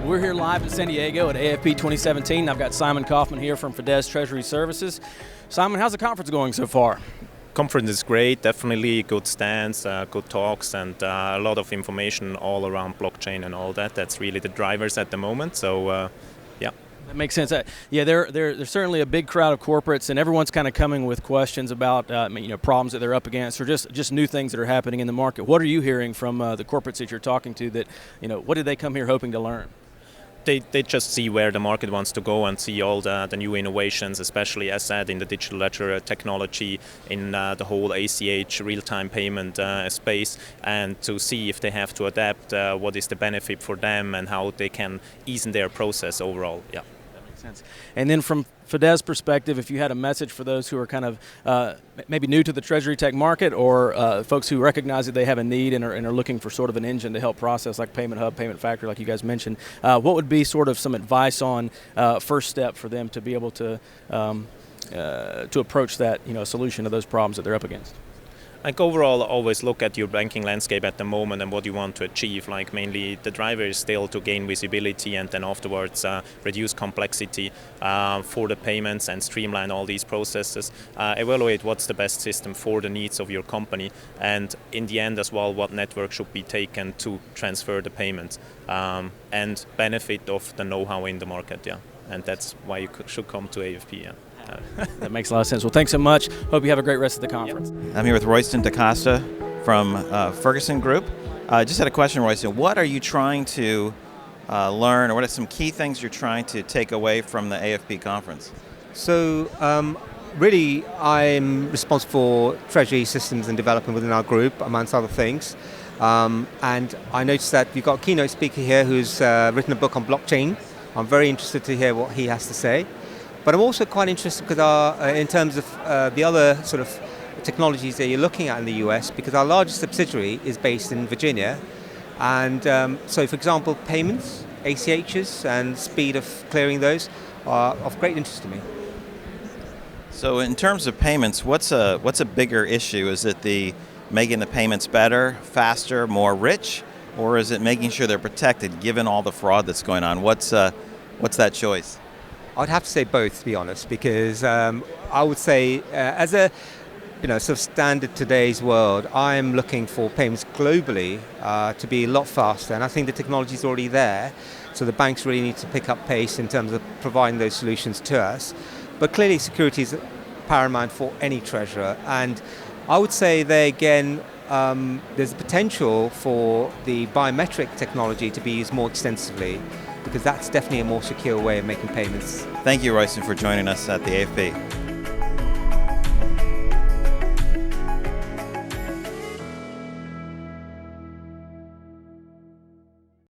We're here live in San Diego at AFP 2017. I've got Simon Kaufmann here from Fides Treasury Services. Simon, how's the conference going so far? Conference is great, definitely good stands, good talks, and a lot of information all around blockchain and all that. That's really the drivers at the moment. So, yeah. That makes sense. Yeah, there's certainly a big crowd of corporates, and everyone's kind of coming with questions about problems that they're up against, or just new things that are happening in the market. What are you hearing from the corporates that you're talking to? That what did they come here hoping to learn? They just see where the market wants to go and see all the new innovations, especially as said in the digital ledger technology, in the whole ACH real-time payment space, and to see if they have to adapt, what is the benefit for them and how they can ease in their process overall. Yeah. Sense. And then from Fides' perspective, if you had a message for those who are kind of maybe new to the Treasury tech market, or folks who recognize that they have a need and are looking for sort of an engine to help process, like Payment Hub, Payment Factory, like you guys mentioned, what would be sort of some advice on first step for them to be able to approach that solution to those problems that they're up against? Like overall, always look at your banking landscape at the moment and what you want to achieve. Like mainly the driver is still to gain visibility and then afterwards reduce complexity for the payments and streamline all these processes. Evaluate what's the best system for the needs of your company, and in the end as well, what network should be taken to transfer the payments and benefit of the know-how in the market. Yeah, and that's why you should come to AFP. Yeah. That makes a lot of sense. Well, thanks so much. Hope you have a great rest of the conference. Yep. I'm here with Royston Da Costa from Ferguson Group. Just had a question, Royston. What are you trying to learn, or what are some key things you're trying to take away from the AFP conference? So, really, I'm responsible for Treasury systems and development within our group, amongst other things. And I noticed that we've got a keynote speaker here who's written a book on blockchain. I'm very interested to hear what he has to say. But I'm also quite interested because in terms of the other sort of technologies that you're looking at in the US, because our largest subsidiary is based in Virginia. And so, for example, payments, ACHs, and speed of clearing those are of great interest to me. So in terms of payments, what's a bigger issue? Is it the making the payments better, faster, more rich, or is it making sure they're protected given all the fraud that's going on? What's that choice? I'd have to say both, to be honest, because I would say as a sort of standard today's world, I'm looking for payments globally to be a lot faster, and I think the technology is already there, so the banks really need to pick up pace in terms of providing those solutions to us. But clearly security is paramount for any treasurer, and I would say there again, there's a potential for the biometric technology to be used more extensively, because that's definitely a more secure way of making payments. Thank you, Royston, for joining us at the AFP.